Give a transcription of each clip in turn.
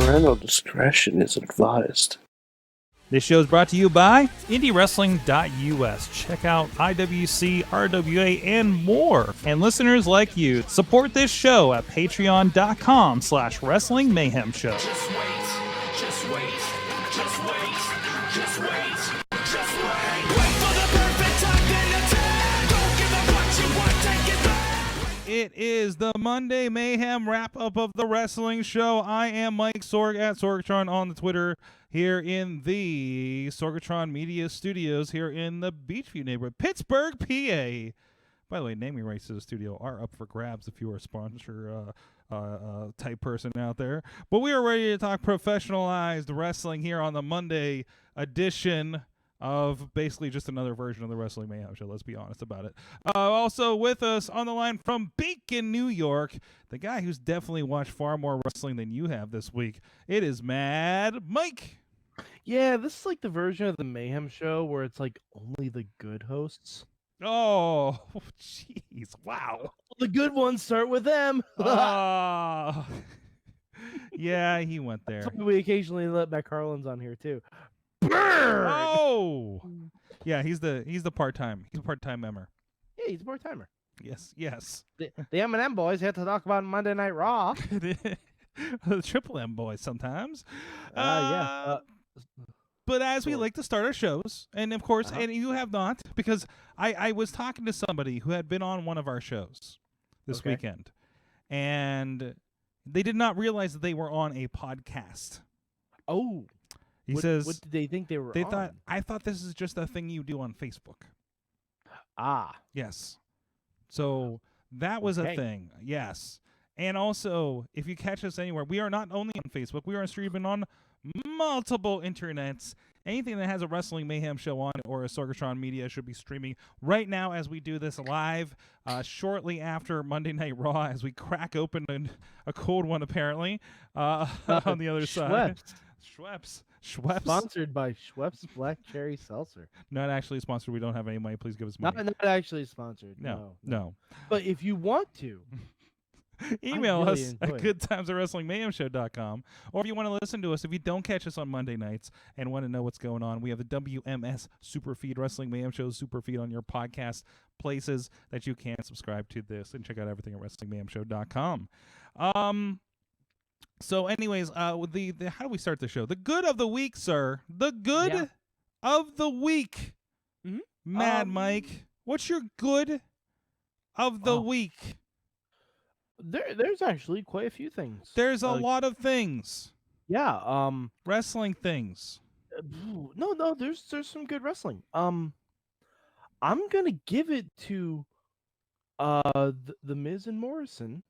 Parental discretion is advised. This show is brought to you by IndieWrestling.us. Check out IWC, RWA, and more. And listeners like you, support this show at Patreon.com/Wrestling Mayhem Show. Just wait, just wait, just wait, just wait, just wait. Wait for the perfect time, then attack. Don't give up what you want, take it back. It is the Monday Mayhem wrap-up of the wrestling show. I am Mike Sorg at Sorgatron on the Twitter, here in the Sorgatron Media Studios here in the Beachview neighborhood, Pittsburgh, PA. By the way, naming rights to the studio are up for grabs if you are a sponsor type person out there. But we are ready to talk professionalized wrestling here on the Monday edition of basically just another version of the Wrestling Mayhem Show. Let's be honest about it. Also with us on the line from Beacon, New York, the guy who's definitely watched far more wrestling than you have this week. It is Mad Mike. Yeah, this is like the version of the Mayhem Show where it's like only the good hosts. Oh, jeez. Wow. The good ones start with them. Yeah, he went there. That's why we occasionally let Matt Carlin's on here too. Oh, yeah, he's the part-time. He's a part-time member. Yeah, he's a part-timer. Yes. The M&M boys had to talk about Monday Night Raw. The Triple M boys sometimes. Yeah. But as we like to start our shows, and of course, and you have not, because I was talking to somebody who had been on one of our shows this weekend, and they did not realize that they were on a podcast. Oh. He says, what did they think they were on? I thought this is just a thing you do on Facebook. Ah. Yes. So that was a thing. Yes. And also, if you catch us anywhere, we are not only on Facebook, we are streaming on multiple internets. Anything that has a Wrestling Mayhem Show on it or a Sorgatron Media should be streaming right now as we do this live, shortly after Monday Night Raw, as we crack open a cold one, apparently, on the other side. Schweppes. Sponsored by Schweppes Black Cherry Seltzer. Not actually sponsored. We don't have any money. Please give us money. Not actually sponsored. No. But if you want to, email us at goodtimesatwrestlingmayhemshow.com. Or if you want to listen to us, if you don't catch us on Monday nights and want to know what's going on, we have the WMS Superfeed, Wrestling Mayhem Show Superfeed on your podcast places that you can subscribe to this and check out everything at WrestlingMayhemShow.com. So anyways, with the how do we start the show? The good of the week, sir. The good of the week. Mm-hmm. Mad Mike, what's your good of the week? There's actually quite a few things. There's a lot of things. Yeah. Wrestling things. No. There's some good wrestling. I'm gonna give it to the Miz and Morrison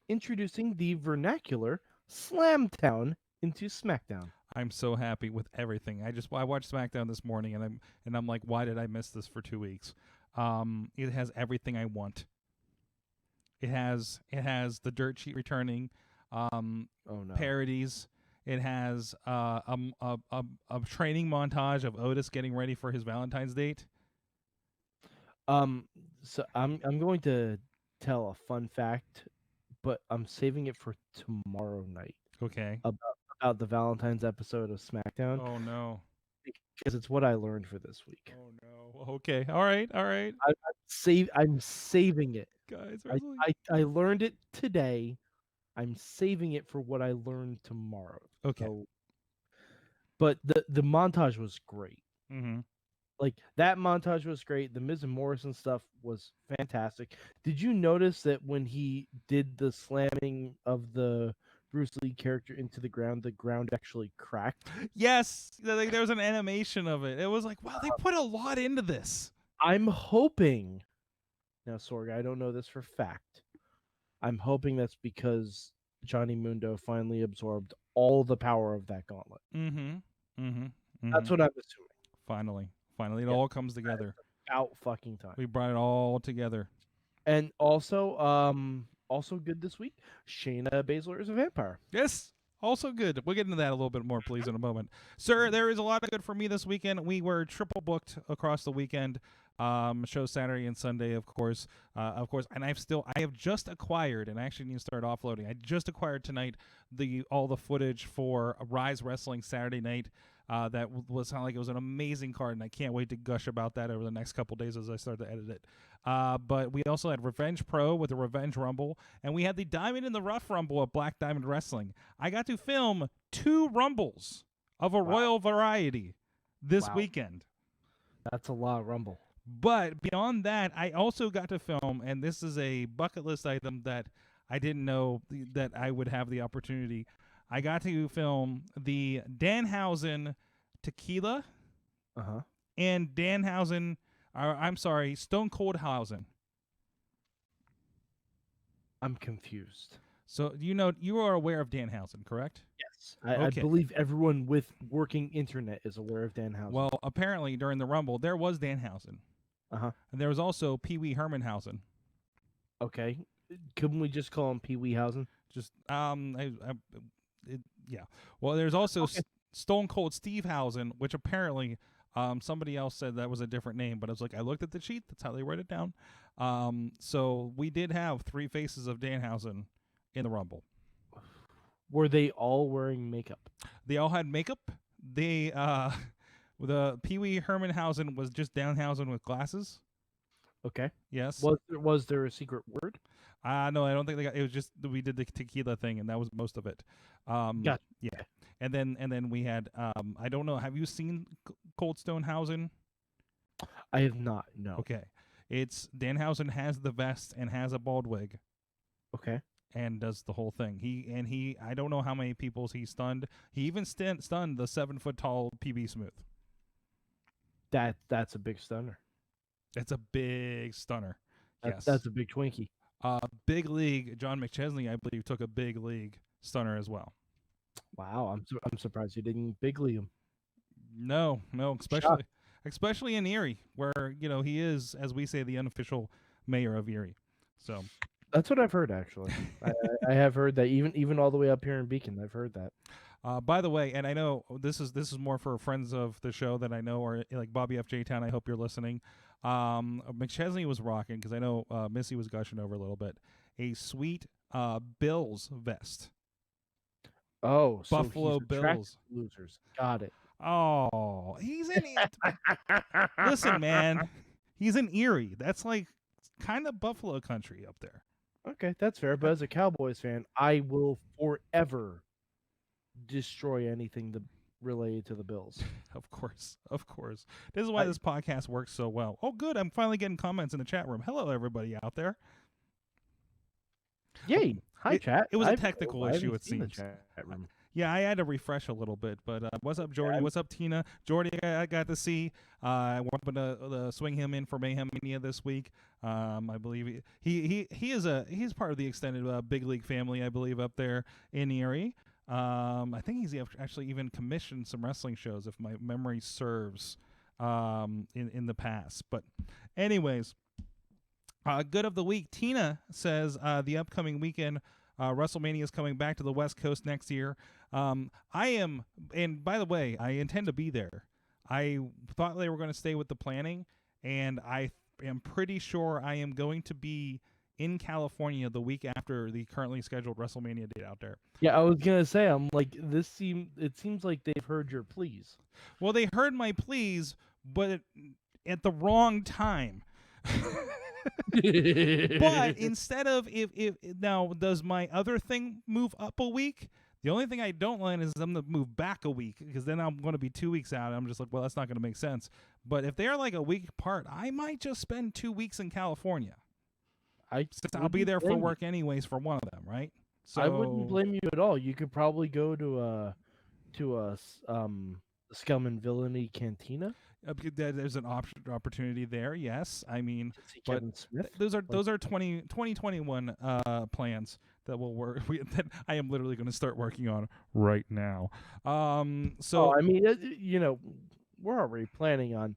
introducing the vernacular Slamtown into SmackDown. I'm so happy with everything. I watched SmackDown this morning and I'm like, why did I miss this for 2 weeks? It has everything I want. It has the dirt sheet returning, parodies. It has a training montage of Otis getting ready for his Valentine's date. So I'm going to tell a fun fact, but I'm saving it for tomorrow night. Okay. About the Valentine's episode of SmackDown. Oh no. Because it's what I learned for this week. Oh no. Okay. All right. I'm saving it. Guys, I learned it today. I'm saving it for what I learned tomorrow. Okay. But the montage was great. Mm-hmm. Like, that montage was great. The Miz and Morrison stuff was fantastic. Did you notice that when he did the slamming of the Bruce Lee character into the ground actually cracked. Yes, like there was an animation of it. It was like, wow, they put a lot into this. I'm hoping. Now, Sorg, I don't know this for fact. I'm hoping that's because Johnny Mundo finally absorbed all the power of that gauntlet. That's what I'm assuming. Finally, it all comes together. About fucking time. We brought it all together. And also good this week. Shayna Baszler is a vampire. Yes, also good. We'll get into that a little bit more, please, in a moment. Sir, there is a lot of good for me this weekend. We were triple booked across the weekend. Show Saturday and Sunday, of course. And I have just acquired, and I actually need to start offloading. I just acquired tonight all the footage for Rise Wrestling Saturday night. That was sound like it was an amazing card, and I can't wait to gush about that over the next couple days as I start to edit it. But we also had Revenge Pro with the Revenge Rumble, and we had the Diamond in the Rough Rumble at Black Diamond Wrestling. I got to film 2 Rumbles of a royal variety this weekend. That's a lot of Rumble. But beyond that, I also got to film, and this is a bucket list item that I didn't know that I would have the opportunity. I got to film the Danhausen Tequila and Stone Cold Hausen. I'm confused. So you are aware of Danhausen, correct? Yes. I believe everyone with working internet is aware of Danhausen. Well, apparently during the Rumble, there was Danhausen. And there was also Pee Wee Hermanhausen. Okay. Couldn't we just call him Pee Wee Hausen? Just yeah. Well, there's also Stone Cold Steve Hausen, which apparently somebody else said that was a different name, but I was like, I looked at the sheet. That's how they wrote it down. So we did have 3 faces of Danhausen in the Rumble. Were they all wearing makeup? They all had makeup. They the Pee Wee Hermanhausen was just Danhausen with glasses. Okay. Yes. Was there a secret word? No, I don't think they got. It was just we did the tequila thing, and that was most of it. Gotcha. Yeah, and then we had. I don't know. Have you seen Cold Stone Hausen? I have not. No. Okay, it's Danhausen has the vest and has a bald wig. Okay. And does the whole thing. He I don't know how many people he stunned. He even stunned the 7-foot-tall PB Smooth. That's a big stunner. That's a big stunner. Yes. That's a big Twinkie. Big League, John McChesney, I believe, took a Big League stunner as well. Wow, I'm surprised you didn't big league him. No, especially in Erie, where he is, as we say, the unofficial mayor of Erie. So that's what I've heard. Actually, I have heard that even all the way up here in Beacon, I've heard that. By the way, and I know this is more for friends of the show that I know, or like Bobby F. J. Town. I hope you're listening. McChesney was rocking because I know Missy was gushing over a little bit. A sweet Bills vest. Oh, Buffalo so Bills losers. Got it. Oh, he's in it. Listen, man, he's in Erie. That's like kind of Buffalo country up there. Okay, that's fair. But as a Cowboys fan, I will forever destroy anything related to the Bills. Of course. This is why this podcast works so well. Oh, good. I'm finally getting comments in the chat room. Hello, everybody out there. Yay. Hi, chat. It was a technical issue, it seems. Chat room. Yeah, I had to refresh a little bit. But what's up, Jordy? What's up, Tina? Jordy, I got to see. We're hoping to swing him in for Mayhem Mania this week. I believe he's part of the extended Big League family, I believe, up there in Erie. I think he's actually even commissioned some wrestling shows, if my memory serves, in the past. But anyways, good of the week. Tina says the upcoming weekend, WrestleMania is coming back to the West Coast next year. I am, and by the way, I intend to be there. I thought they were going to stay with the planning, and I am pretty sure I am going to be in California the week after the currently scheduled WrestleMania date out there. Yeah, I was gonna say, I'm like, it seems like they've heard your pleas. Well, they heard my pleas, but at the wrong time. But instead of if now, does my other thing move up a week? The only thing I don't like is I'm going to move back a week, because then I'm going to be 2 weeks out. And I'm just like, well, that's not going to make sense. But if they're like a week apart, I might just spend 2 weeks in California. Since I'll be there for work anyways for one of them, right? So I wouldn't blame you at all. You could probably go to a Scum Villainy Cantina. There's an opportunity there. Yes, I mean, To see but Kevin Smith. those are 2021 plans that will work. That I am literally going to start working on right now. So I mean, we're already planning on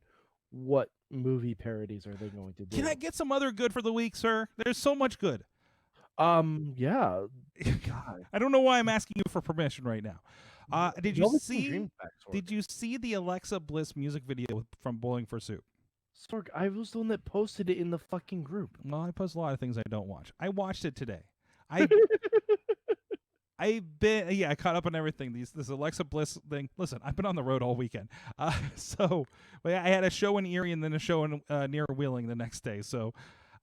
what movie parodies are they going to do. can I get some other good for the week, sir? There's so much good. Yeah. God. I don't know why I'm asking you for permission right now. Did you Velvet see? Dream Back, Sorg. Did you see the Alexa Bliss music video from Bowling for Soup? Sorg, I was the one that posted it in the fucking group. Well, I post a lot of things I don't watch. I watched it today. I caught up on everything. This Alexa Bliss thing. Listen, I've been on the road all weekend. So I had a show in Erie and then a show in near Wheeling the next day. So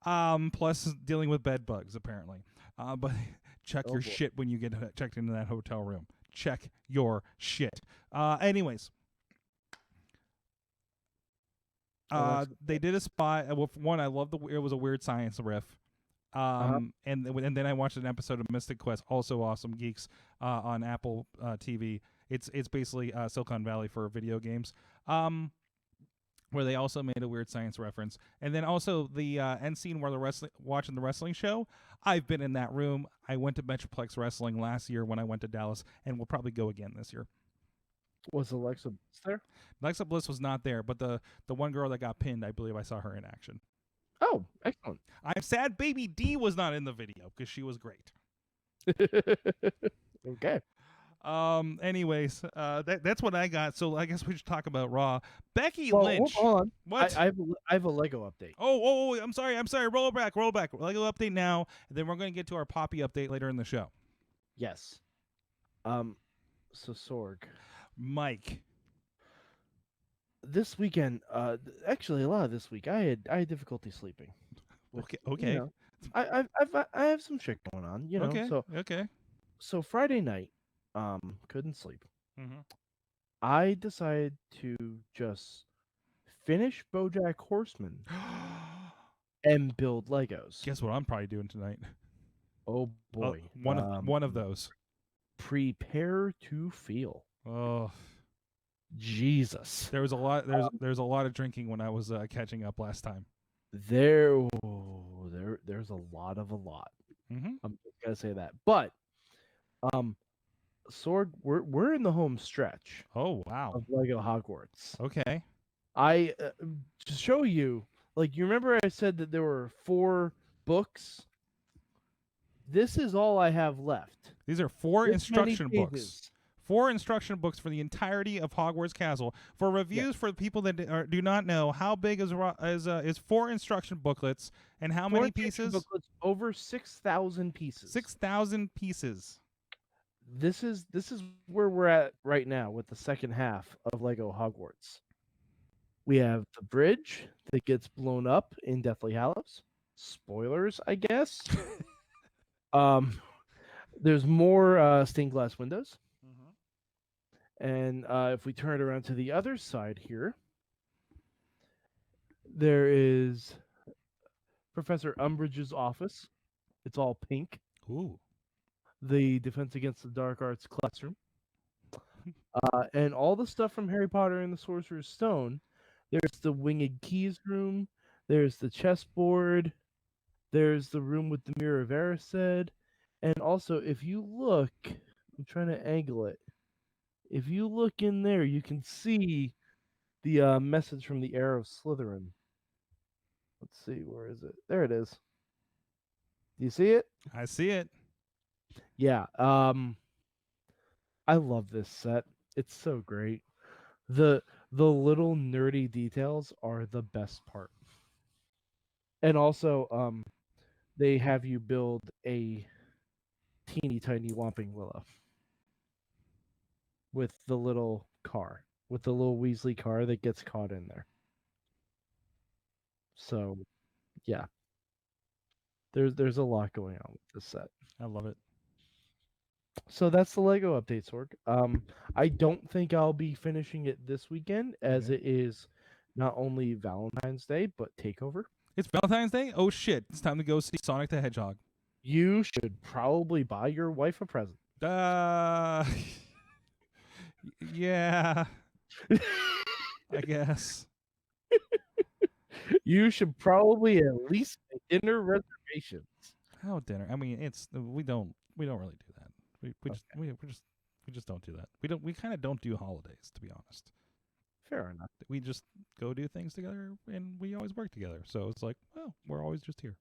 plus dealing with bed bugs apparently. But check your shit when you get checked into that hotel room. Check your shit. Anyways. They did a spot. Well, for one, I love it was a Weird Science riff. And then I watched an episode of Mystic Quest, also awesome geeks, on Apple TV. It's basically Silicon Valley for video games, where they also made a Weird Science reference. And then also the end scene where watching the wrestling show. I've been in that room. I went to Metroplex Wrestling last year when I went to Dallas, and we'll probably go again this year. Was Alexa Bliss there? Alexa Bliss was not there, but the one girl that got pinned, I believe I saw her in action. Oh, excellent. I'm sad Baby D was not in the video because she was great. Okay. Anyways, that's what I got. So I guess we should talk about Raw. Becky Well, Lynch. hold on. What? I have a Lego update. Oh, I'm sorry. Roll back. Lego update now. And then we're going to get to our Poppy update later in the show. Yes. So Sorg. Mike. This weekend, actually a lot of this week, I had difficulty sleeping. Okay. You know, I have some shit going on, you know. Okay. So Friday night, couldn't sleep. Mm-hmm. I decided to just finish BoJack Horseman and build Legos. Guess what I'm probably doing tonight? Oh boy, one of those. Prepare to feel. Oh, Jesus. there was a lot. There's a lot of drinking when I was catching up last time. There's a lot. Mm-hmm. I'm gonna say that, but Sorg, we're in the home stretch. Oh wow. Of Lego Hogwarts. Okay. I to show you, like, you remember I said that there were 4 books. This is all I have left. These are 4 instruction books. Pages. 4 instruction books for the entirety of Hogwarts Castle. For reviews, for people that do not know, how big is 4 instruction booklets and how many pieces? Booklets, over 6,000 pieces. 6,000 pieces. This is where we're at right now with the second half of Lego Hogwarts. We have the bridge that gets blown up in Deathly Hallows. Spoilers, I guess. There's more stained glass windows. And if we turn it around to the other side here, there is Professor Umbridge's office. It's all pink. Ooh. The Defense Against the Dark Arts classroom. And all the stuff from Harry Potter and the Sorcerer's Stone. There's the Winged Keys room. There's the chessboard. There's the room with the Mirror of Erised. And also, if you look, I'm trying to angle it. If you look in there, you can see the message from the Heir of Slytherin. Let's see, where is it? There it is. Do you see it? I see it. Yeah. I love this set. It's so great. The little nerdy details are the best part. And also, they have you build a teeny tiny Whomping Willow with the little car, with the little Weasley car that gets caught in there. So, yeah. There's a lot going on with this set. I love it. So that's the Lego update, Sorg. I don't think I'll be finishing it this weekend, as it is not only Valentine's Day, but Takeover. It's Valentine's Day? Oh shit. It's time to go see Sonic the Hedgehog. You should probably buy your wife a present. Yeah, I guess. You should probably at least make dinner reservations. How dinner? I mean, we don't really do that. We just don't do that. We kind of don't do holidays, to be honest. Fair enough. We just go do things together, and we always work together. So it's like, well, we're always just here.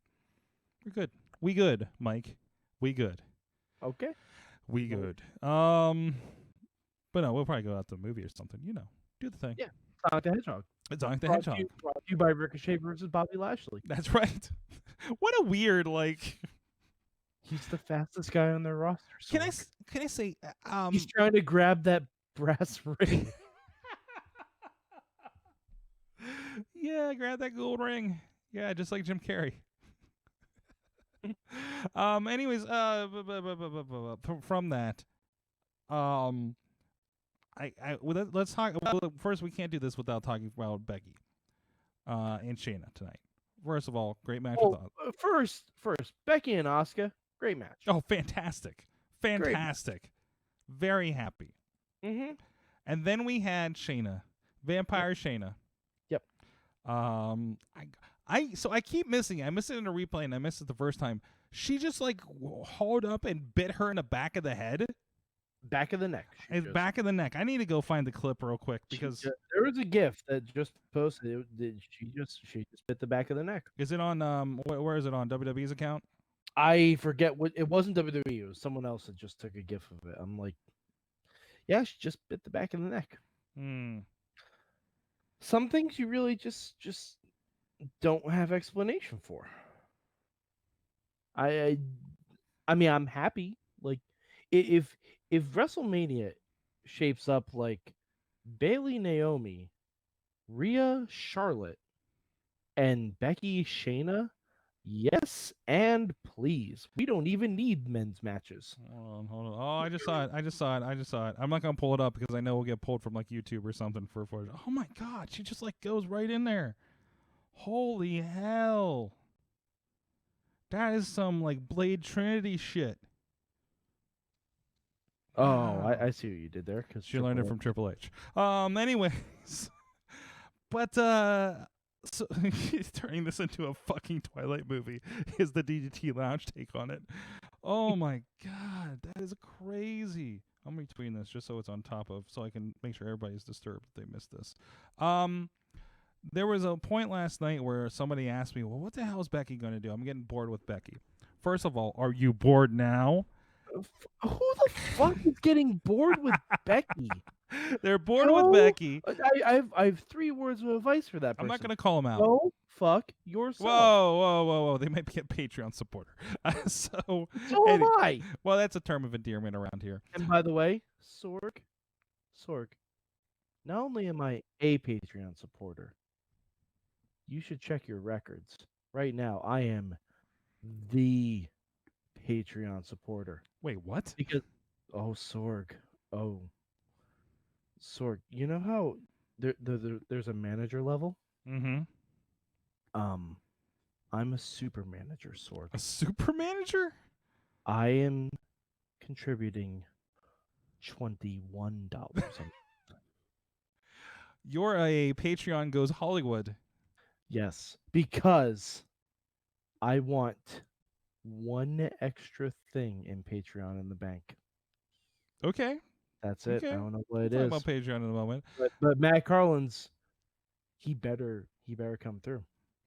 We're good. We good, Mike. We good. Okay. We good. But no, we'll probably go out to a movie or something. Do the thing. Yeah. Sonic the Hedgehog. It's Sonic the Brought Hedgehog. to you by Ricochet versus Bobby Lashley. That's right. What a weird He's the fastest guy on their roster. Can I say? He's trying to grab that brass ring. Yeah, grab that gold ring. Yeah, just like Jim Carrey. Anyways, from that, let's talk. Well, first, we can't do this without talking about Becky, and Shayna tonight. First of all, great match. First, Becky and Asuka, great match. Oh, fantastic. Very happy. Mm-hmm. And then we had Shayna, Vampire Shayna. Yep. I keep missing it. I missed it in a replay, and I missed it the first time. She just hauled up and bit her in the back of the head. Back of the neck. Back of the neck. I need to go find the clip real quick because there was a GIF that just posted. She just bit the back of the neck. Is it on? Where is it on? WWE's account? I forget what it wasn't WWE. It was someone else that just took a GIF of it. I'm like, yeah, she just bit the back of the neck. Some things you really just don't have explanation for. I mean, I'm happy. Like, if WrestleMania shapes up like Bayley, Naomi, Rhea, Charlotte, and Becky, Shayna, yes and please. We don't even need men's matches. Hold on. Oh, I just saw it. I'm not gonna pull it up because I know we'll get pulled from YouTube or something for footage. Oh my God, she just goes right in there. Holy hell. That is some Blade Trinity shit. Oh, Wow. I see what you did there. Because She learned it from Triple H. Anyways, but so turning this into a fucking Twilight movie is the DDT Lounge take on it. Oh my God, that is crazy. I'm retweeting this just so it's on top of, so I can make sure everybody's disturbed if they missed this. There was a point last night where somebody asked me, well, what the hell is Becky going to do? I'm getting bored with Becky. First of all, are you bored now? Who the fuck is getting bored with Becky? They're bored with Becky. I have 3 words of advice for that person. I'm not going to call them out. Go fuck yourself. Whoa. They might be a Patreon supporter. So am I. Well, that's a term of endearment around here. And by the way, Sorg, not only am I a Patreon supporter, you should check your records. Right now, I am the Patreon supporter. Wait, what? Because, Sorg, you know how there's a manager level? Mm-hmm. I'm a super manager, Sorg. A super manager? I am contributing $21. You're a Patreon goes Hollywood. Yes, because I want one extra thing in Patreon in the bank. Okay. That's it. Okay. I don't know what it We'll is. talk about Patreon in a moment. But Matt Carlin's, he better come through.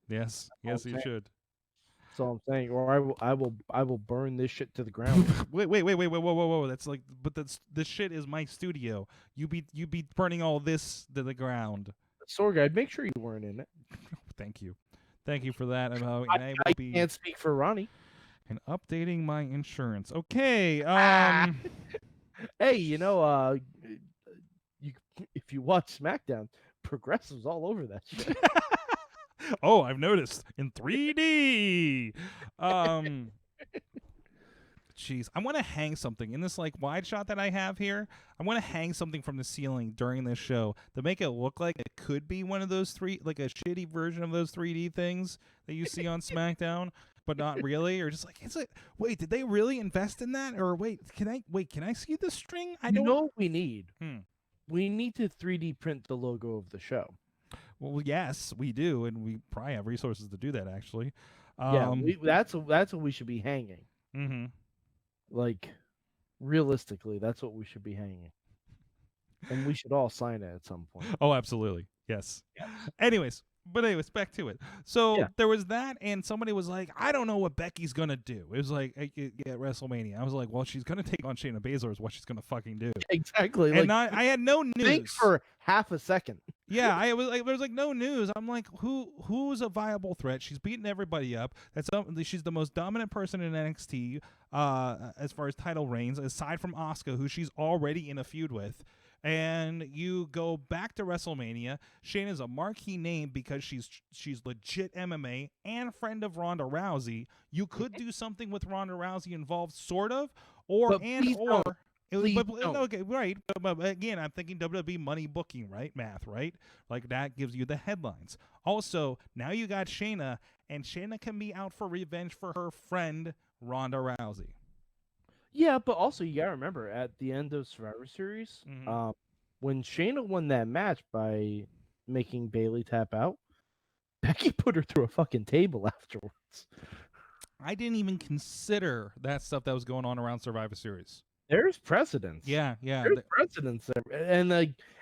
Yes, he should. That's all I'm saying. Or I will burn this shit to the ground. Wait, whoa. This shit is my studio. You be burning all this to the ground. Sorg, I'd make sure you weren't in it. Thank you for that. I can't speak for Ronnie. And updating my insurance. Okay. Hey, if you watch SmackDown, progressives all over that shit. Oh, I've noticed in 3D. Jeez, I want to hang something in this wide shot that I have here. I want to hang something from the ceiling during this show to make it look like it could be one of those a shitty version of those 3D things that you see on SmackDown. but not really, or just like it's like, wait, did they really invest in that? Or wait, can I see the string? I don't know what we need. Hmm. We need to 3D print the logo of the show. Well, yes, we do, and we probably have resources to do that. Actually, that's what we should be hanging. Mm-hmm. Like, realistically, that's what we should be hanging, and we should all sign it at some point. Oh, absolutely, yes. Anyways, back to it. So there was that, and somebody was like, I don't know what Becky's gonna do. It was like at WrestleMania. I was like, well, she's gonna take on Shayna Baszler is what she's gonna fucking do. Exactly. And I had no news. Think for half a second. Yeah, I was like, there's like no news. I'm like, who's a viable threat? She's beating everybody up. She's the most dominant person in NXT as far as title reigns, aside from Asuka, who she's already in a feud with. And you go back to WrestleMania. Shayna's a marquee name because she's legit MMA and friend of Ronda Rousey. You could do something with Ronda Rousey involved, sort of, okay, right. But again, I'm thinking WWE money booking, right? Math, right? Like that gives you the headlines. Also, now you got Shayna, and Shayna can be out for revenge for her friend Ronda Rousey. Yeah, but also you gotta remember at the end of Survivor Series, when Shayna won that match by making Bayley tap out, Becky put her through a fucking table afterwards. I didn't even consider that stuff that was going on around Survivor Series. There's precedence. Yeah. There's precedence there. And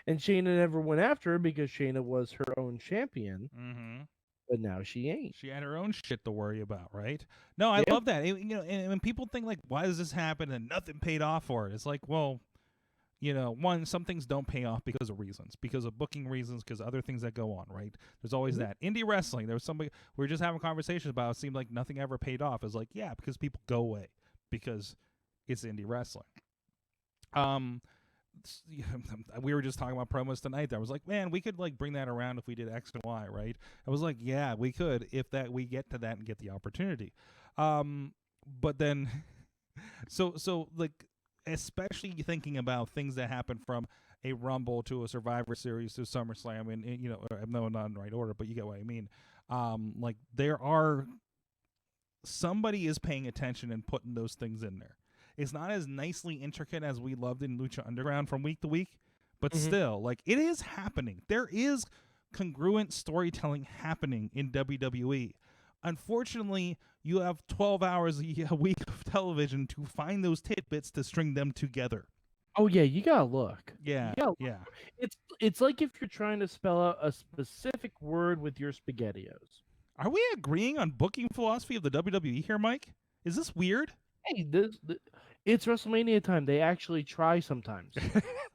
Shayna never went after her because Shayna was her own champion. Mm-hmm. But now she ain't. She had her own shit to worry about, right? No, I love that. And when people think like, why does this happen and nothing paid off for it? It's like, well, one, some things don't pay off because of reasons, because of booking reasons, because of other things that go on, right? There's always that. Indie wrestling, there was somebody, we were just having conversations about it seemed like nothing ever paid off. It's like, yeah, because people go away because it's indie wrestling. We were just talking about promos tonight. I was like, man, we could like bring that around if we did X and Y, right? I was like, yeah, we could if we get to that and get the opportunity. But then, so like, especially thinking about things that happen from a Rumble to a Survivor Series to SummerSlam, and no, not in the right order, but you get what I mean. Like somebody is paying attention and putting those things in there. It's not as nicely intricate as we loved in Lucha Underground from week to week, but still, like, it is happening. There is congruent storytelling happening in WWE. Unfortunately, you have 12 hours a week of television to find those tidbits to string them together. Oh yeah, you gotta look. Yeah. It's like if you're trying to spell out a specific word with your SpaghettiOs. Are we agreeing on booking philosophy of the WWE here, Mike? Is this weird? Hey, it's WrestleMania time. They actually try sometimes.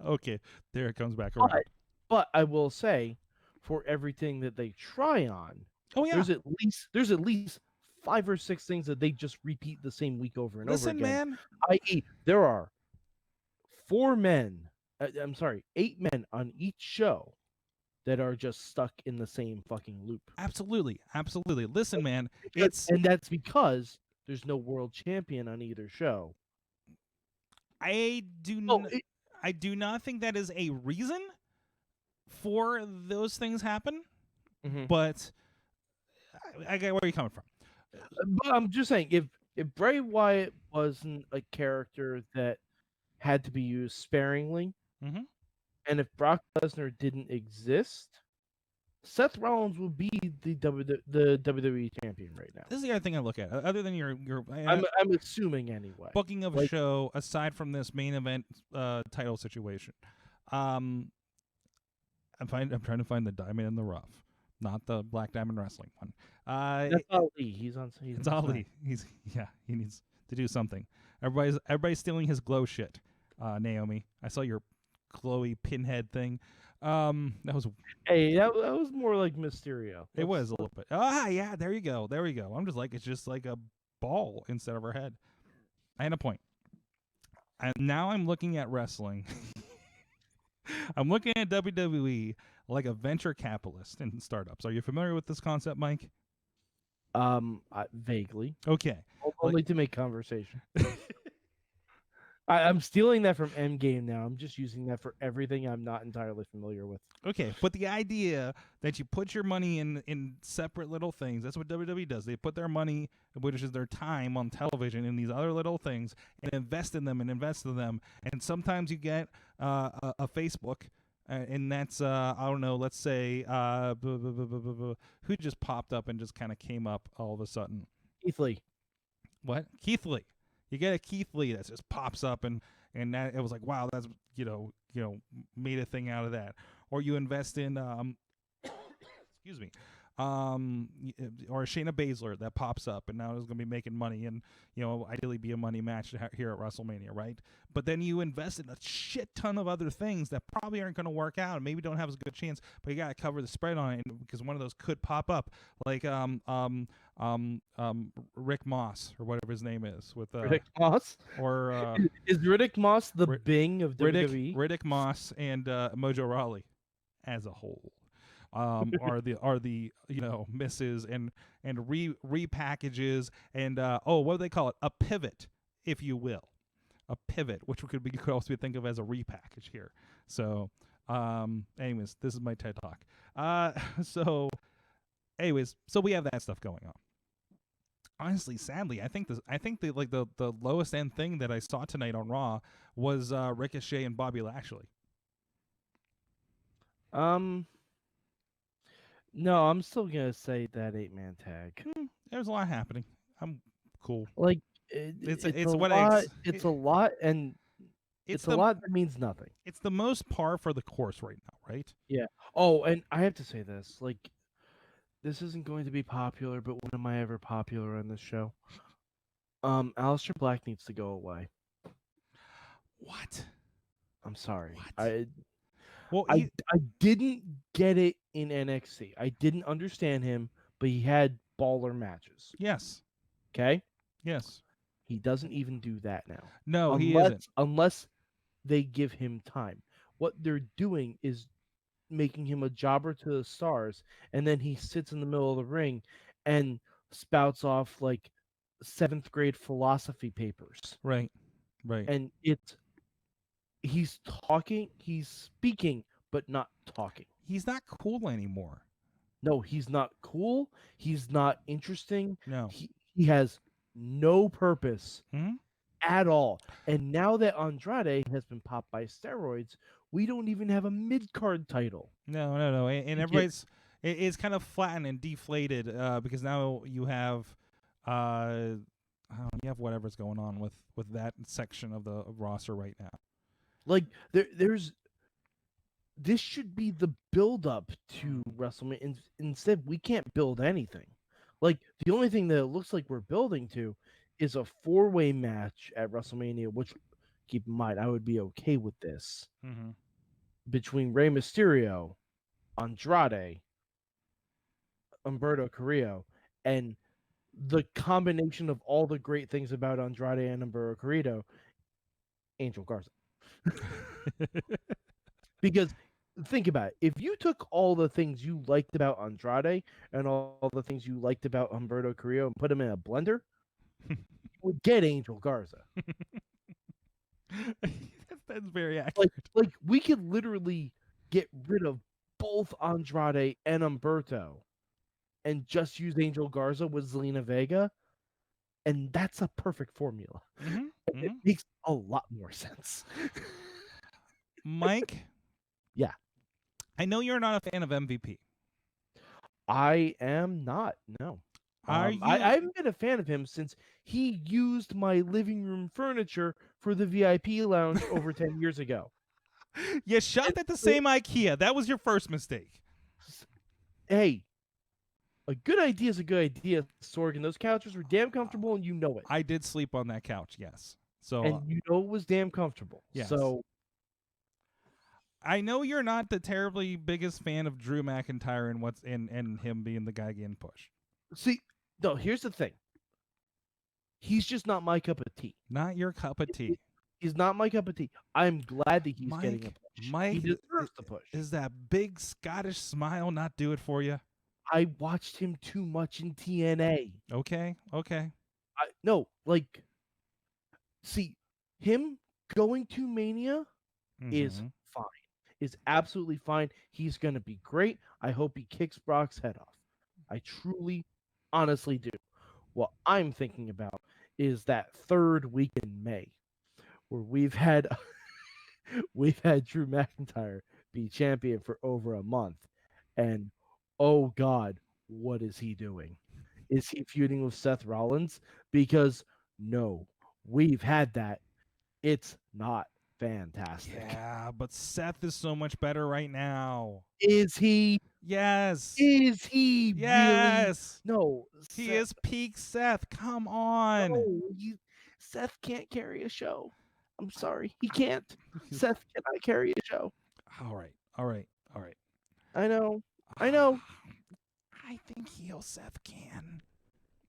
Okay, there it comes back around. But I will say, for everything that they try on, there's at least 5 or 6 things that they just repeat the same week over and over again. Man. I.e., there are 8 men on each show that are just stuck in the same fucking loop. Absolutely. Listen, man, and that's because there's no world champion on either show. I do not think that is a reason for those things happen, but I get where you're coming from. But I'm just saying, if Bray Wyatt wasn't a character that had to be used sparingly, and if Brock Lesnar didn't exist, Seth Rollins would be the WWE champion right now. This is the other thing I look at. Other than your I'm assuming anyway. Booking of a show, aside from this main event title situation, I'm trying to find the diamond in the rough, not the Black Diamond Wrestling one. That's Ali. It's Ali. He needs to do something. Everybody's stealing his glow shit. Naomi, I saw your glowy pinhead thing. That was more like Mysterio. It was a little bit. Yeah, there you go. I'm just like, it's just like a ball instead of her head. I had a point. And now I'm looking at wrestling. I'm looking at WWE like a venture capitalist in startups. Are you familiar with this concept, Mike? Vaguely. Okay. Only to make conversation. I'm stealing that from Endgame now. I'm just using that for everything I'm not entirely familiar with. Okay, but the idea that you put your money in separate little things, that's what WWE does. They put their money, which is their time on television, in these other little things and invest in them and invest in them. And sometimes you get a Facebook, and that's, I don't know, let's say, who just popped up and just kind of came up all of a sudden? Keith Lee. What? Keith Lee. You get a Keith Lee that just pops up, and that it was like, wow, that's made a thing out of that. Or you invest in excuse me, or a Shayna Baszler that pops up, and now is going to be making money, and ideally be a money match here at WrestleMania, right? But then you invest in a shit ton of other things that probably aren't going to work out, and maybe don't have as good chance, but you got to cover the spread on it because one of those could pop up, like Rick Moss or whatever his name is with Riddick Moss, or is Riddick Moss the Bing of WWE? Riddick Moss and Mojo Rawley as a whole. Are the misses and repackages and what do they call it? A pivot, if you will, a pivot, which you could also think of as a repackage here. So, anyways, this is my TED Talk. So we have that stuff going on. Honestly, sadly, I think the lowest end thing that I saw tonight on Raw was Ricochet and Bobby Lashley. No, I'm still gonna say that 8-man tag. There's a lot happening. I'm cool. Like It's a what lot. It's a lot, and it's a lot that means nothing. It's the most par for the course right now, right? Yeah. Oh, and I have to say this. Like, this isn't going to be popular, but when am I ever popular on this show? Aleister Black needs to go away. What? I'm sorry. What? I didn't get it in NXT. I didn't understand him, but he had baller matches. Yes. Okay? Yes. He doesn't even do that now. No, he isn't. Unless they give him time. What they're doing is making him a jobber to the stars, and then he sits in the middle of the ring and spouts off like 7th grade philosophy papers. Right. Right. And he's speaking, but not talking. He's not cool anymore. No, he's not cool. He's not interesting. No. He has no purpose Hmm? at all. And now that Andrade has been popped by steroids, we don't even have a mid-card title. No. And everybody's it's kind of flattened and deflated because now you have whatever's going on with that section of the roster right now. Like there's this should be the build up to WrestleMania. Instead, we can't build anything. Like, the only thing that it looks like we're building to is a 4-way match at WrestleMania, which, keep in mind, I would be okay with this, between Rey Mysterio, Andrade, Humberto Carrillo, and the combination of all the great things about Andrade and Humberto Carrillo, Angel Garza. Because think about it. If you took all the things you liked about Andrade and all the things you liked about Humberto Carrillo and put them in a blender, you would get Angel Garza. That's very accurate. Like we could literally get rid of both Andrade and Humberto and just use Angel Garza with Zelina Vega, and that's a perfect formula. It makes a lot more sense. Mike? Yeah. I know you're not a fan of MVP. I am not, no. I haven't been a fan of him since he used my living room furniture for the VIP lounge over 10 years ago. You shopped at the same IKEA. That was your first mistake. Hey, a good idea is a good idea, Sorg, and those couches were damn comfortable, and you know it. I did sleep on that couch, yes. So, and you know it was damn comfortable. Yes. So I know you're not the terribly biggest fan of Drew McIntyre and what's in him being the guy getting pushed. See, no, here's the thing. He's just not my cup of tea. Not your cup of tea. He's not my cup of tea. I'm glad that he's getting a push. Mike, he deserves the push. Is that big Scottish smile not do it for you? I watched him too much in TNA. Okay. No, like, see, him going to Mania is Mhm. fine. Is absolutely fine. He's going to be great. I hope he kicks Brock's head off. I truly, honestly do. What I'm thinking about is that third week in May, where we've had Drew McIntyre be champion for over a month, and oh God, what is he doing? Is he feuding with Seth Rollins? Because no, we've had that. It's not fantastic. Yeah, but Seth is so much better right now. Is he? Yes. Is he really? Yes. No, He Seth, is peak Seth. Come on. no, Seth can't carry a show. I'm sorry, he can't. Seth cannot carry a show. All right. All right. All right. I know. I know. I think heel Seth can.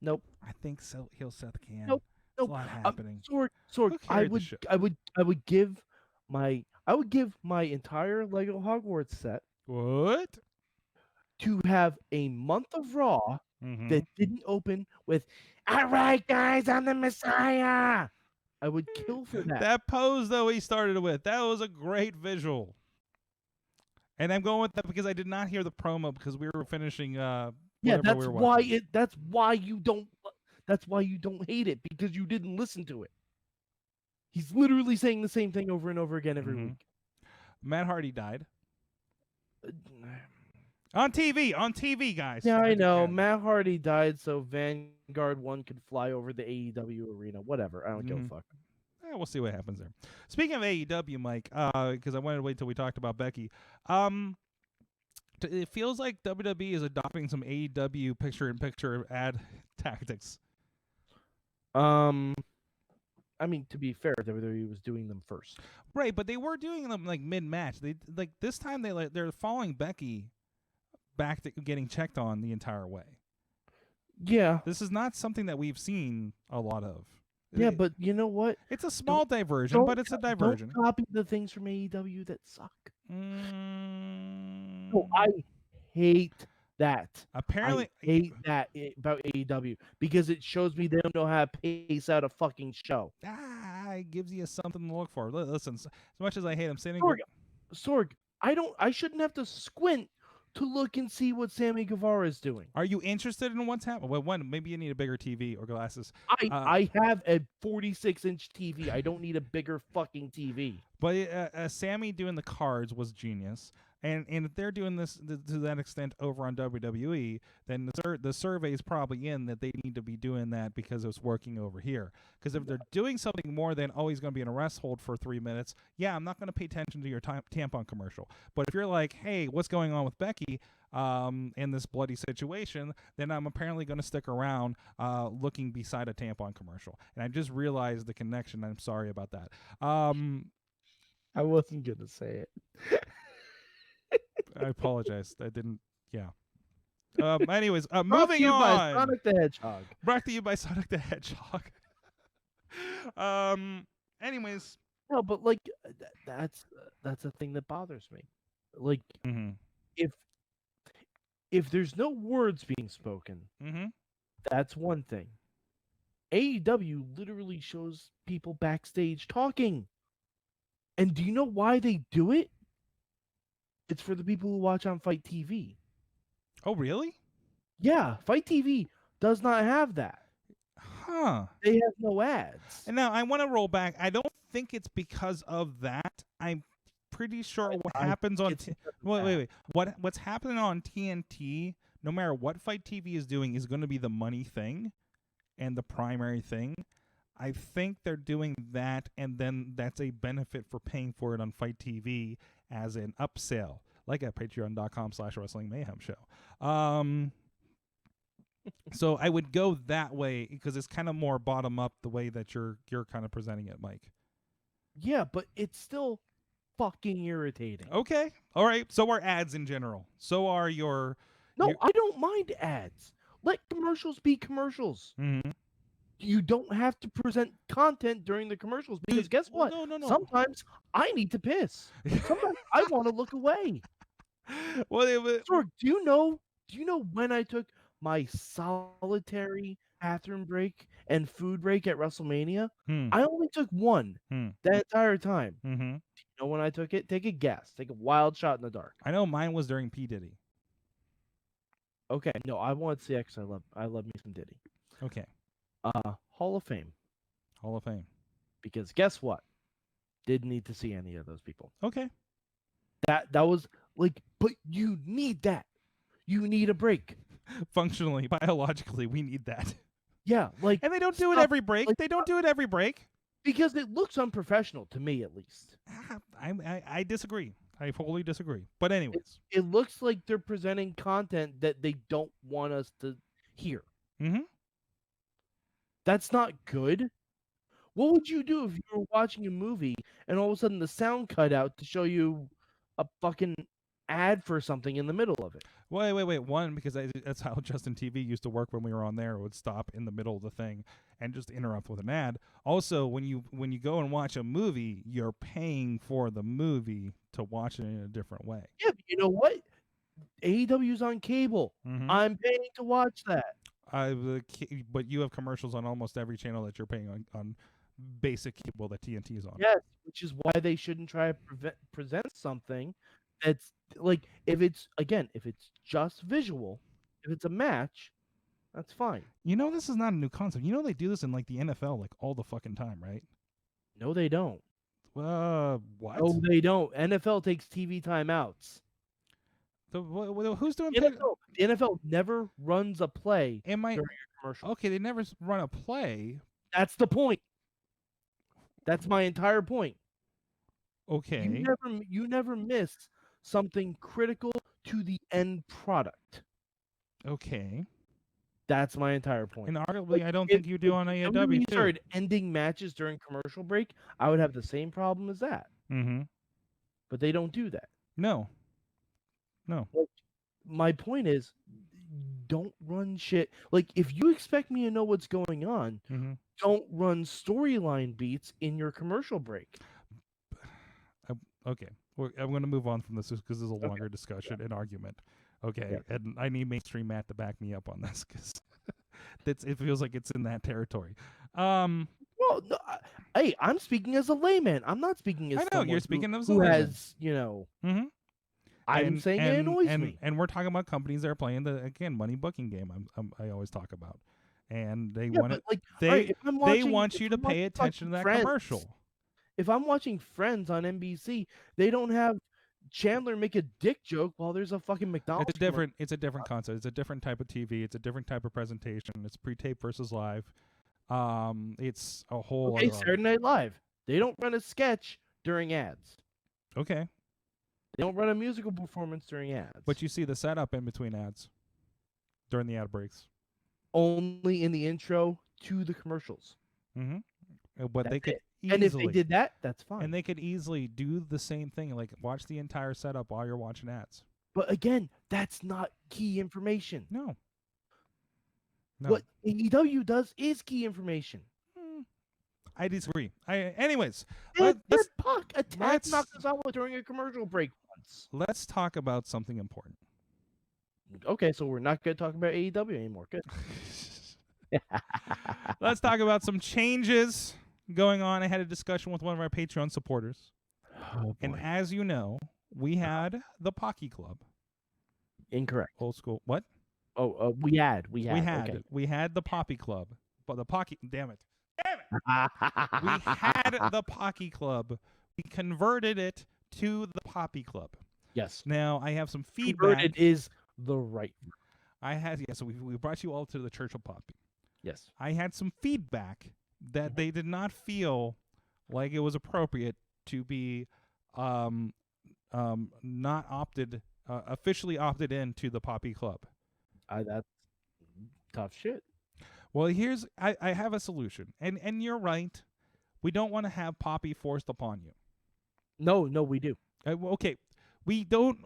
Nope. I think so. Heel Seth can. Nope. There's Nope. a lot happening. Sorg, Who I carried the show? would give my entire Lego Hogwarts set What? to have a month of Raw Mhm. that didn't open with "All right, guys, I'm the Messiah." I would kill for that. That pose though he started with, that was a great visual. And I'm going with that because I did not hear the promo because we were finishing Yeah, whatever that's we were why watching. that's why you don't hate it, because you didn't listen to it. He's literally saying the same thing over and over again every Mhm. week. Matt Hardy died. On TV, guys. Yeah, I know. Yeah. Matt Hardy died so Vanguard 1 could fly over the AEW arena. Whatever. I don't give a Mhm. fuck. We'll see what happens there. Speaking of AEW, Mike, because I wanted to wait till we talked about Becky. It feels like WWE is adopting some AEW picture-in-picture ad tactics. I mean, to be fair, WWE was doing them first. Right, but they were doing them like mid-match. They like this time they're following Becky back to getting checked on the entire way. Yeah. This is not something that we've seen a lot of. Yeah, but you know what? It's a small diversion, but it's a diversion. Don't copy the things from AEW that suck. Mm. No, I hate that. Apparently, I hate that about AEW because it shows me they don't know how to pace out a fucking show. It gives you something to look for. Listen, as much as I hate him, Sorg, I shouldn't have to squint to look and see what Sammy Guevara is doing. Are you interested in what's happening? Well, one, maybe you need a bigger TV or glasses. I have a 46-inch TV. I don't need a bigger fucking TV. But Sammy doing the cards was genius. And if they're doing this to that extent over on WWE, then the survey is probably in that they need to be doing that because it's working over here. Because if they're doing something more than always going to be in a rest hold for 3 minutes, yeah, I'm not going to pay attention to your tampon commercial. But if you're like, hey, what's going on with Becky in this bloody situation, then I'm apparently going to stick around looking beside a tampon commercial. And I just realized the connection. I'm sorry about that. I wasn't going to say it. I apologize. I didn't. Yeah. Anyways, moving on. By Sonic the Hedgehog. Brought to you by Sonic the Hedgehog. Anyways. No, but like that's a thing that bothers me. Like, if there's no words being spoken, that's one thing. AEW literally shows people backstage talking. And do you know why they do it? It's for the people who watch on Fight TV. Oh, really? Yeah, Fight TV does not have that. Huh. They have no ads. And now I want to roll back. I don't think it's because of that. I'm pretty sure what happens on wait. What's happening on TNT, no matter what Fight TV is doing, is going to be the money thing and the primary thing. I think they're doing that, and then that's a benefit for paying for it on Fight TV as an upsell, like at patreon.com/Wrestling Mayhem Show. So I would go that way because it's kind of more bottom up the way that you're kind of presenting it, Mike. Yeah, but it's still fucking irritating. Okay. All right. So are ads in general. So are your... I don't mind ads. Let commercials be commercials. Mm-hmm. You don't have to present content during the commercials because guess what? No. Sometimes I need to piss. Sometimes I want to look away. Well, Sorg, do you know when I took my solitary bathroom break and food break at WrestleMania, Hmm. I only took one that entire time. Mm-hmm. You know when I took it? Take a guess. Take a wild shot in the dark. I know mine was during P. Diddy. Okay, no, I want CX. I love me some Diddy. Okay. Hall of Fame. Hall of Fame. Because guess what? Didn't need to see any of those people. Okay. That was like, but you need that. You need a break. Functionally, biologically, we need that. Yeah, like, And they don't do it stop- every break. like, They don't do it every break. because it looks unprofessional to me, at least. I disagree. I fully disagree. But anyways. It looks like they're presenting content that they don't want us to hear. Mm-hmm. That's not good. What would you do if you were watching a movie and all of a sudden the sound cut out to show you a fucking ad for something in the middle of it? Wait. One, because that's how Justin TV used to work when we were on there. It would stop in the middle of the thing and just interrupt with an ad. Also, when you go and watch a movie, you're paying for the movie to watch it in a different way. Yeah, but you know what? AEW's on cable. Mm-hmm. I'm paying to watch that. But you have commercials on almost every channel that you're paying on basic cable that TNT is on. Yes, which is why they shouldn't try to present something that's like, if it's just visual, if it's a match, that's fine. You know, this is not a new concept. You know, they do this in like the NFL like all the fucking time, right? No, they don't. What? No, they don't. NFL takes TV timeouts. Who's doing The NFL never runs a play Am I during a commercial. okay? They never run a play. That's the point. That's my entire point. Okay. You never miss something critical to the end product. Okay. That's my entire point. And arguably, Like, I don't think you do on AEW WWE too. started ending matches during commercial break, I would have the same problem as that. Mm-hmm. But they don't do that. No. My point is, don't run shit. Like, if you expect me to know what's going on, Mm-hmm. don't run storyline beats in your commercial break. Okay. I'm going to move on from this because this is a longer discussion and argument. Okay. Yeah. And I need mainstream Matt to back me up on this because it feels like it's in that territory. Well, no, hey, I'm speaking as a layman. I'm not speaking as I know, someone you're speaking as a who layman. has, Mm-hmm. I'm saying it annoys me. And we're talking about companies that are playing the, again, money booking game I always talk about. And they want it. Like, They alright, if I'm they watching- want if you to I'm pay watching attention to that Friends, commercial. If I'm watching Friends on NBC, they don't have Chandler make a dick joke while there's a fucking McDonald's. It's a different concept. It's a different type of TV. It's a different type of presentation. It's pre-tape versus live. It's a whole. Okay, other- Saturday Night Live. They don't run a sketch during ads. Okay, They don't run a musical performance during ads. but you see the setup in between ads during the ad breaks. only in the intro to the commercials. Mm-hmm. But they That's could it. easily. And if they did that, that's fine. And they could easily do the same thing, like watch the entire setup while you're watching ads. But again, that's not key information. No. What AEW does is key information. I disagree. Anyways, Pac attacked let's- Nakazawa during a commercial break once. let's talk about something important. Okay, so we're not going to talk about AEW anymore. Good. Let's talk about some changes going on. I had a discussion with one of our Patreon supporters. Oh, And as you know, we had the Pocky Club. Incorrect. Old school. What? Oh, we had. We had the Poppy Club. But the Pocky, damn it. We had the Pocky Club. We converted it to the Poppy Club. Yes. Now, I have some feedback. Converted is the right. So we brought you all to the Church of Poppy. Yes. I had some feedback that they did not feel like it was appropriate to be not officially opted into the Poppy Club. That's tough shit. Well, I have a solution, and you're right. We don't want to have Poppy forced upon you. No, we do. Okay, we don't.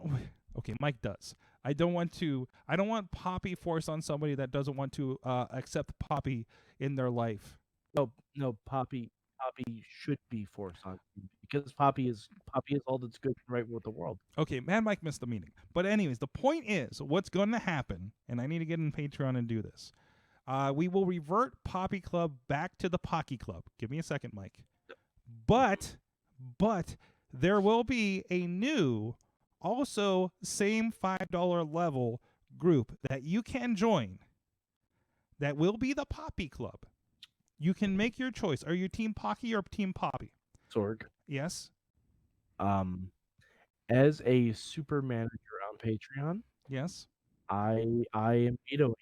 Okay, Mike does. I don't want Poppy forced on somebody that doesn't want to accept Poppy in their life. No, Poppy should be forced on because Poppy is all that's good and right with the world. Okay, Mad Mike missed the meeting. But anyways, the point is, what's going to happen, and I need to get in Patreon and do this. We will revert Poppy Club back to the Pocky Club. Give me a second, Mike. But there will be a new, also same $5 level group that you can join. That will be the Poppy Club. You can make your choice. Are you Team Pocky or Team Poppy? Sorg. Yes. As a super manager on Patreon, Yes. I am vetoing.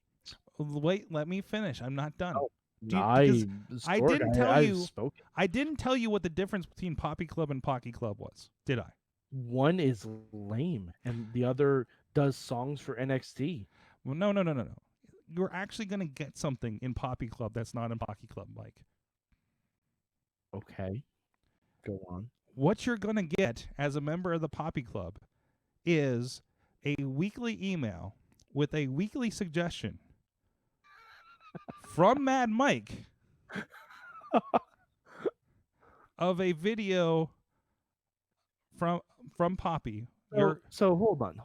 Wait, let me finish. I'm not done. Oh, I Sorg, didn't tell I've you. spoken. I didn't tell you what the difference between Poppy Club and Pocky Club was, did I? One is lame, and the other does songs for NXT. Well, no. You're actually going to get something in Poppy Club that's not in Pocky Club, Mike. Okay, go on. What you're going to get as a member of the Poppy Club is a weekly email with a weekly suggestion from Mad Mike of a video from Poppy. So hold on.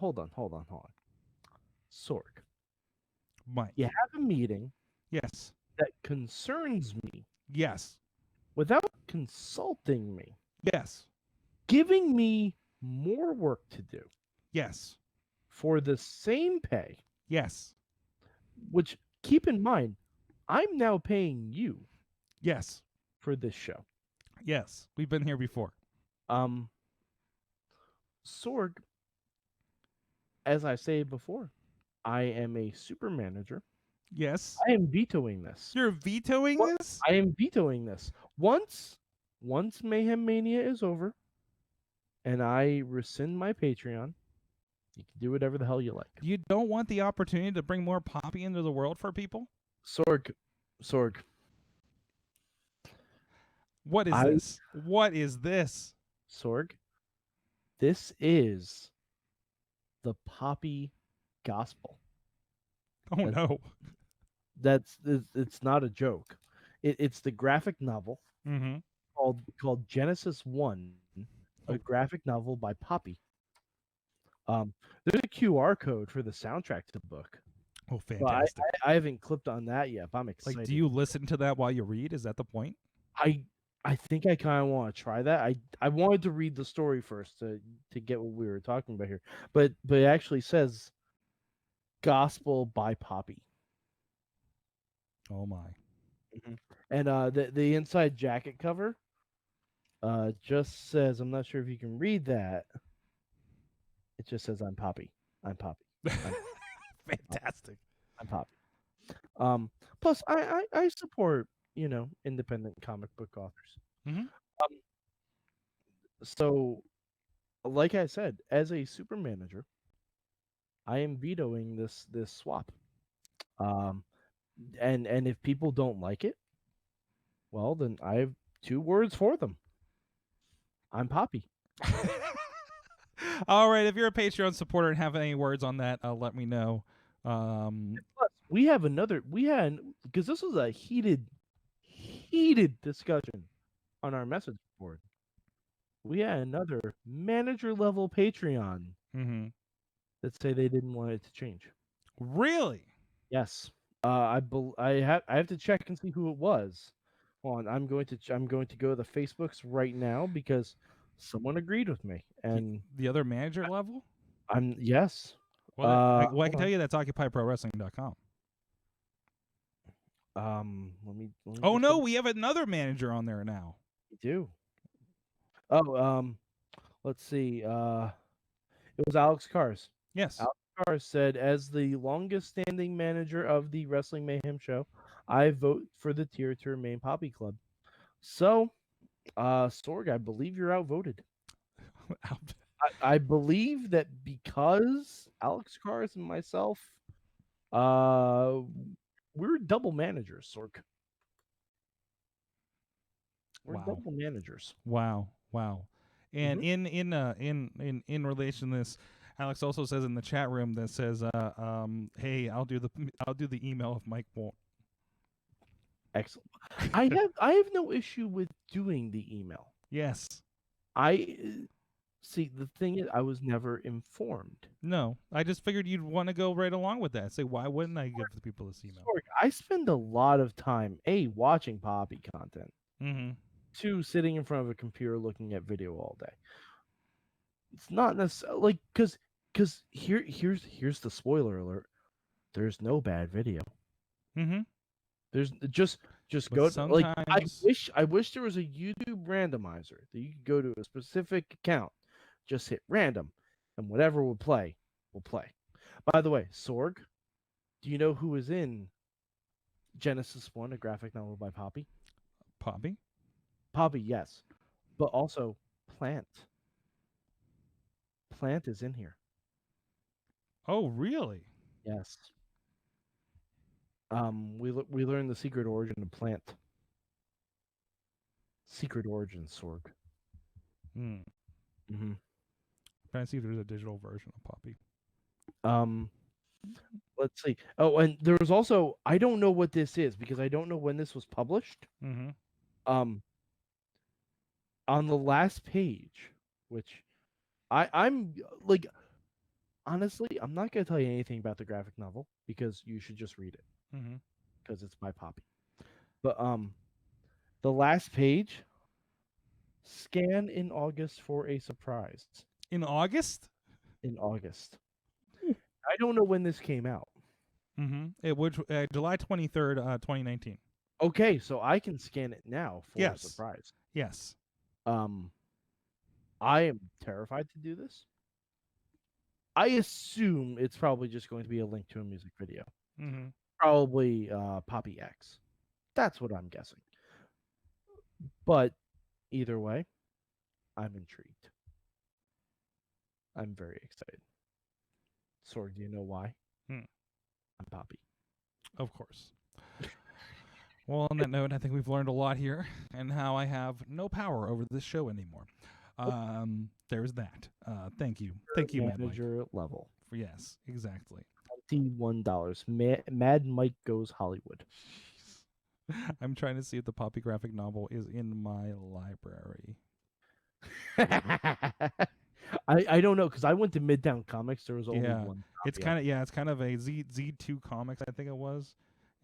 Sorg, Mike. you have a meeting Yes. that concerns me Yes. without consulting me, Yes. giving me more work to do Yes. for the same pay, Yes. which, keep in mind, I'm now paying you Yes. for this show. Yes. We've been here before. Sorg, as I say before, I am a super manager. Yes. I am vetoing this. You're vetoing this? I am vetoing this. Once Mayhem Mania is over and I rescind my Patreon, you can do whatever the hell you like. You don't want the opportunity to bring more Poppy into the world for people? Sorg. What is this? What is this? Sorg, this is the Poppy gospel. Oh, no. It's not a joke. It's the graphic novel called Genesis 1, a graphic novel by Poppy. There's a QR code for the soundtrack to the book. Oh, fantastic. I haven't clipped on that yet, but I'm excited. Like, do you listen to that while you read? Is that the point? I think I kind of want to try that. I wanted to read the story first to get what we were talking about here, but it actually says Gospel by Poppy. Oh my! And the inside jacket cover just says, I'm not sure if you can read that. It just says, "I'm Poppy. I'm Poppy." Fantastic. I'm Poppy. Plus, I support independent comic book authors. So, like I said, as a super manager, I am vetoing this swap. And if people don't like it, well, then I have two words for them. I'm Poppy. All right. If you're a Patreon supporter and have any words on that, let me know. Plus, we had because this was a heated discussion on our message board. We had another manager level Patreon that say they didn't want it to change. Really? Yes. I have to check and see who it was. Hold on, I'm going to go to the Facebooks right now because someone agreed with me. And the other manager level? Yes. Well, I can tell you that's OccupyProWrestling.com. Let me oh no, we have another manager on there now. We do. Oh, let's see. It was Alex Cars. Yes. Alex Cars said, as the longest standing manager of the Wrestling Mayhem show, I vote for the tier to remain Poppy Club. So, Sorg, I believe you're outvoted. I believe that because Alex Cars and myself, we're double managers, Sorg. We're double managers. Wow. And in relation to this, Alex also says in the chat room that says, "Hey, I'll do the email if Mike won't." Excellent. I have no issue with doing the email. Yes. See, the thing is, I was never informed. No, I just figured you'd want to go right along with that. Say, why wouldn't I give the people this email? Sorg, I spend a lot of time watching Poppy content, Mm-hmm. 2 sitting in front of a computer looking at video all day. It's not necessarily like because here's the spoiler alert. There's no bad video. Mm-hmm. There's just But go like sometimes I wish there was a YouTube randomizer that you could go to a specific account, just hit random, and whatever will play will play. By the way, Sorg, do you know who is in Genesis 1, a graphic novel by Poppy? Poppy. Poppy, yes, but also Plant. Plant is in here. Oh, really? Yes. We learned the secret origin of Plant. Secret origin, Sorg. Hmm. Mm-hmm. Trying to see if there's a digital version of Poppy. Let's see. Oh, and there was also, I don't know what this is because I don't know when this was published. Mm-hmm. On the last page, which I'm like, honestly, I'm not gonna tell you anything about the graphic novel because you should just read it Mm-hmm. because it's by Poppy. But the last page, scan in August for a surprise. In August? In August. I don't know when this came out. Mm-hmm. It would July 23rd, 2019. Okay, so I can scan it now for a Yes. surprise. Yes. I am terrified to do this. I assume it's probably just going to be a link to a music video. Mm-hmm. Probably Poppy X. That's what I'm guessing. But either way, I'm intrigued. I'm very excited. Sorg, do you know why? I'm Poppy. Of course. Well, on that note, I think we've learned a lot here and how I have no power over this show anymore. There's that. Thank you. Thank you, Mad Mike. Manager level. Yes, exactly. $21. Mad Mike Goes Hollywood. I'm trying to see if the Poppy graphic novel is in my library. I don't know because I went to Midtown Comics. There was only one. It's kind of a Z2 Comics, I think it was.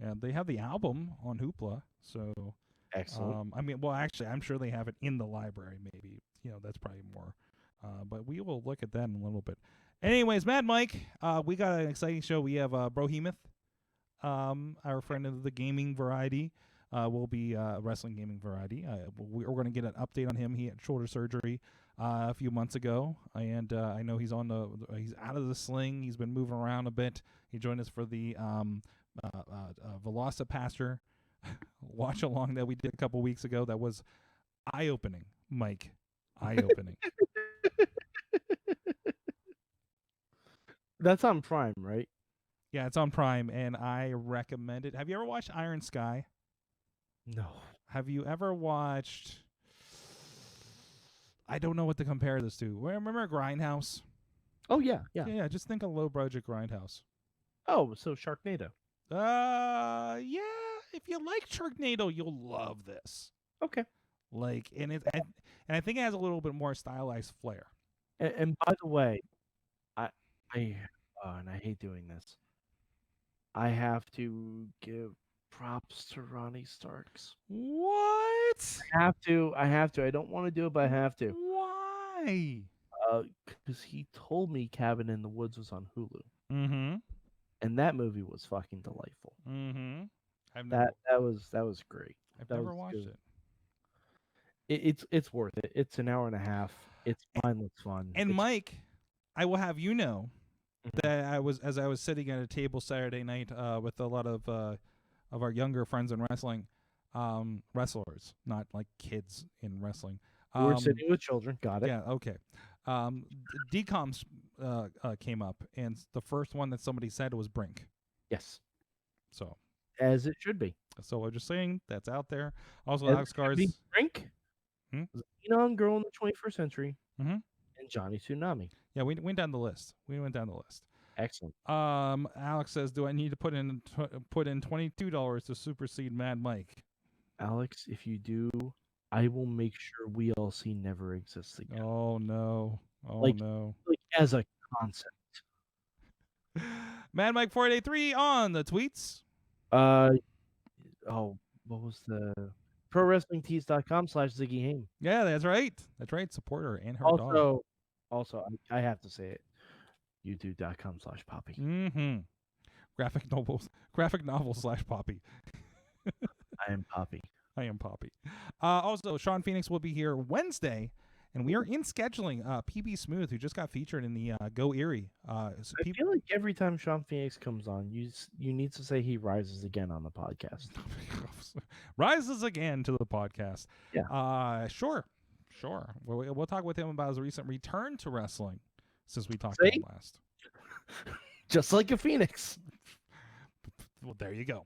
Yeah, they have the album on Hoopla, so Excellent. I mean, well, actually, I'm sure they have it in the library. Maybe that's probably more. But we will look at that in a little bit. Anyways, Mad Mike, we got an exciting show. We have Brohemoth, our friend of the gaming variety, will be wrestling gaming variety. We're going to get an update on him. He had shoulder surgery a few months ago, and I know he's he's out of the sling. He's been moving around a bit. He joined us for the Velocipaster watch along that we did a couple weeks ago. That was eye-opening, Mike. Eye-opening. That's on Prime, right? Yeah, it's on Prime, and I recommend it. Have you ever watched Iron Sky? No. Have you ever watched... I don't know what to compare this to. Remember Grindhouse? Oh, yeah. Yeah, just think of low-budget Grindhouse. Oh, so Sharknado. Yeah, if you like Sharknado, you'll love this. Okay. Like, and I think it has a little bit more stylized flair. And by the way, and I hate doing this. I have to give props to Ronnie Starks. What? I have to. I don't want to do it, but I have to. Why? Because he told me Cabin in the Woods was on Hulu. Mm-hmm. And that movie was fucking delightful. Mm-hmm. That was great. I've That never was watched good. it. It's worth it. It's an hour and a half. It's mindless fun. And it's, Mike, I will have you know that I was sitting at a table Saturday night with a lot of our younger friends in wrestling, wrestlers, not like kids in wrestling. we're sitting with children. Got it. Yeah. Okay. DComs came up, and the first one that somebody said was Brink. Yes. So. As it should be. So I'm just saying that's out there. Also, As Alex Cars. Drink. Was a phenom girl in the 21st century. Mm-hmm. And Johnny Tsunami. Yeah, we went down the list. Excellent. Alex says, "Do I need to put in $22 to supersede Mad Mike?" Alex, if you do, I will make sure WLC never exists again. Oh no. Oh Like- no. Like as a concept. Mad Mike 483 on the tweets. What was the ProWrestlingTees.com/Ziggy Haim. Yeah, that's right. That's right. Support her and her dog. Also, I have to say it. YouTube.com/Poppy. Mm-hmm. Graphic novel / Poppy. I am Poppy. I am Poppy. Also, Sean Phoenix will be here Wednesday, and we are in scheduling PB Smooth, who just got featured in the Go Erie. I feel like every time Sean Phoenix comes on, you need to say he rises again on the podcast. Rises again to the podcast. Yeah. Sure. We'll talk with him about his recent return to wrestling since we talked See? to him last. Just like a phoenix. Well, there you go.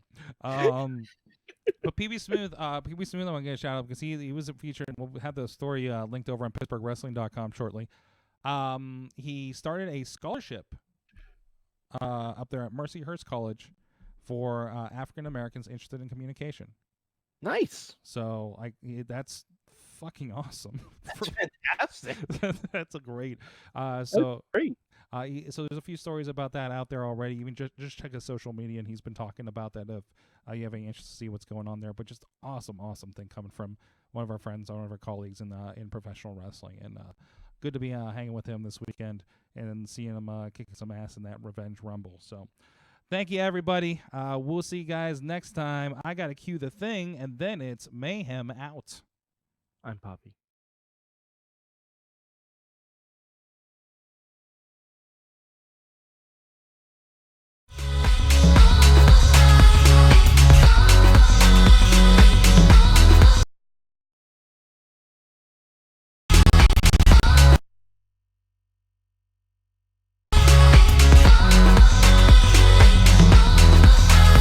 But PB Smooth, I'm gonna get a shout out because he was featured. We'll have the story linked over on PittsburghWrestling.com shortly. He started a scholarship up there at Mercyhurst College for African Americans interested in communication. Nice. So that's fucking awesome. That's fantastic. That's a great. Great. So there's a few stories about that out there already. Even just check his social media, and he's been talking about that. If you have any interest to see what's going on there, but just awesome thing coming from one of our friends, one of our colleagues in professional wrestling, and good to be hanging with him this weekend and seeing him kicking some ass in that Revenge Rumble. So thank you, everybody. We'll see you guys next time. I gotta cue the thing, and then it's Mayhem out. I'm Poppy.